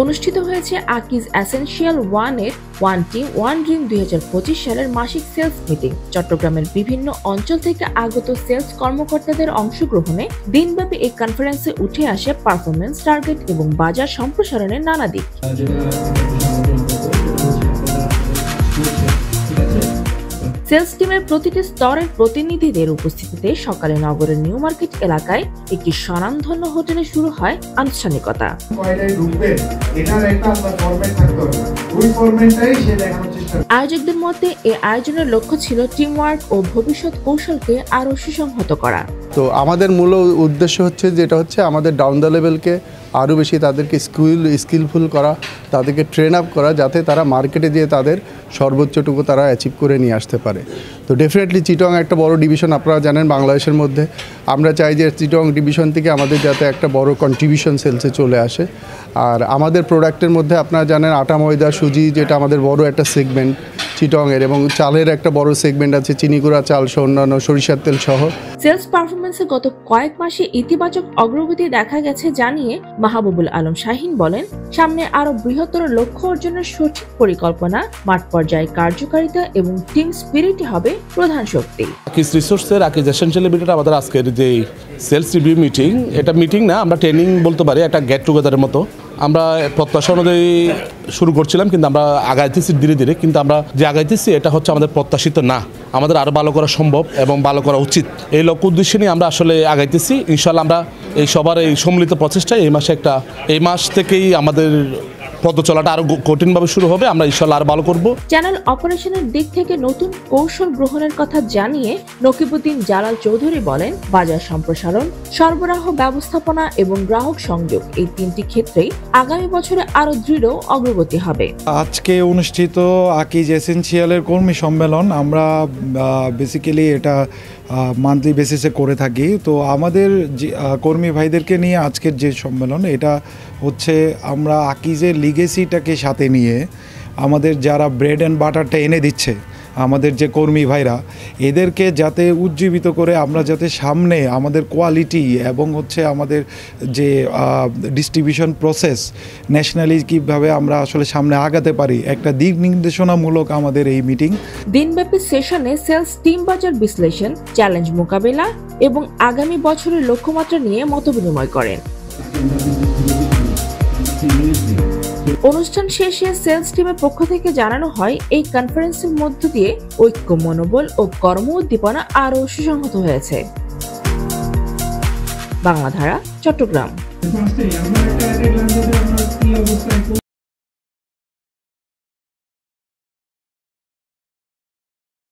অনুষ্ঠিত হয়েছে আকিজ এসেনশিয়াল 1-এর ওয়ান টিম ওয়ান ড্রিম 2025 সালের মাসিক সেলস মিটিং। চট্টগ্রামের বিভিন্ন অঞ্চল থেকে আগত সেলস কর্মকর্তাদের অংশগ্রহণে দিনব্যাপী এই কনফারেন্সে উঠে আসে পারফরমেন্স টার্গেট এবং বাজার সম্প্রসারণের নানা দিক। সেলস টিমের প্রতিটি স্তরের প্রতিনিধিদের উপস্থিতিতে সকালে নগরের নিউ মার্কেট এলাকায় একটি স্বনামধন্য হোটেলে শুরু হয় আনুষ্ঠানিকতা। আয়োজকদের মতে এই আয়োজনের লক্ষ্য ছিল টিম ওয়ার্ক ও ভবিষ্যৎ কৌশলকে আরো সুসংহত করা। তো আমাদের মূল উদ্দেশ্য হচ্ছে যেটা হচ্ছে আমাদের ডাউন দ্য লেভেলকে আরও বেশি তাদেরকে স্কিলফুল করা, তাদেরকে ট্রেন আপ করা, যাতে তারা মার্কেটে যেয়ে তাদের সর্বোচ্চটুকু তারা অ্যাচিভ করে নিয়ে আসতে পারে। তো ডেফিনেটলি চিটং একটা বড় ডিভিশন, আপনারা জানেন বাংলাদেশের মধ্যে। আমরা চাই যে চিটং ডিভিশন থেকে আমাদের যাতে একটা বড় কন্ট্রিবিউশন সেলসে চলে আসে। আর আমাদের প্রোডাক্টের মধ্যে আপনারা জানেন আটা, ময়দা, সুজি, যেটা আমাদের বড় একটা সেগমেন্ট চিটংয়ের, এবং চালের একটা বড় সেগমেন্ট আছে, চিনি গুঁড়া চাল সহ অন্যান্য সরিষার তেল সহ। সেলস পারফরমেন্সে গত কয়েক মাসে ইতিবাচক অগ্রগতি দেখা গেছে জানিয়ে মাহবুবুল আলম শাহিন বলেন, সামনে আরো বৃহত্তর লক্ষ্য অর্জনের সঠিক পরিকল্পনা, মাঠ পর্যায়ে কার্যকারিতা এবং টিম স্পিরিটই হবে প্রধান শক্তি। আকিজ রিসোর্সের আকিজ এসেনশিয়াল লিমিটেড আমাদের আজকের যে সেলস রিভিউ মিটিং, এটা মিটিং না, আমরা ট্রেনিং বলতে পারি, একটা গেট টুগেদারের মতো। আমরা প্রত্যাশা অনুযায়ী শুরু করছিলাম, কিন্তু আমরা আগাইতেছি ধীরে ধীরে। কিন্তু আমরা যে আগাইতেছি এটা হচ্ছে আমাদের প্রত্যাশিত না, আমাদের আরও ভালো করা সম্ভব এবং ভালো করা উচিত। এই লক্ষ্য উদ্দেশ্য নিয়ে আমরা আসলে আগাইতেছি। ইনশাল্লাহ আমরা এই সবার এই সম্মিলিত প্রচেষ্টায় এই মাস থেকেই আমাদের পথ চলাটা আরো কঠিনভাবে শুরু হবে। আমরা ইনশাল্লাহ আরো ভালো করব। চ্যানেল অপারেশনের দিক থেকে নতুন কৌশল গ্রহণের কথা জানিয়ে নকিবউদ্দিন জালাল চৌধুরী বলেন, বাজার সম্প্রসারণ, সরবরাহ ব্যবস্থাপনা এবং গ্রাহক সংযোগ, এই তিনটি ক্ষেত্রেই আগামী বছরে আরো দৃঢ় অগ্রগতি হবে। আজকে অনুষ্ঠিত আকিজ এসেনশিয়ালের কর্মী সম্মেলন আমরা বেসিক্যালি এটা মান্থলি বেসিসে করে থাকি। তো আমাদের যে কর্মী ভাইদেরকে নিয়ে আজকের যে সম্মেলন, এটা হচ্ছে আমরা আকিজের লিগেসিটাকে সাথে নিয়ে আমাদের যারা ব্রেড অ্যান্ড বাটারটা এনে দিচ্ছে আমাদের যে কর্মী ভাইরা, এদেরকে যাতে উজ্জীবিত করে আমরা যাতে সামনে আমাদের কোয়ালিটি এবং হচ্ছে আমাদের যে ডিস্ট্রিবিউশন প্রসেস ন্যাশনালি কীভাবে আমরা আসলে সামনে আগাতে পারি, একটা দিক নির্দেশনামূলক আমাদের এই মিটিং। দিনব্যাপী সেশনে সেলস টিম বাজার বিশ্লেষণ, চ্যালেঞ্জ মোকাবেলা এবং আগামী বছরের লক্ষ্যমাত্রা নিয়ে মতবিনিময় করেন। অনুষ্ঠান শেষে সেলস টিমের পক্ষ থেকে জানানো হয়, এই কনফারেন্সের মধ্য দিয়ে ঐক্য, মনোবল ও কর্ম উদ্দীপনা আরও সুসংহত হয়েছে। বাংলাধারা, চট্টগ্রাম।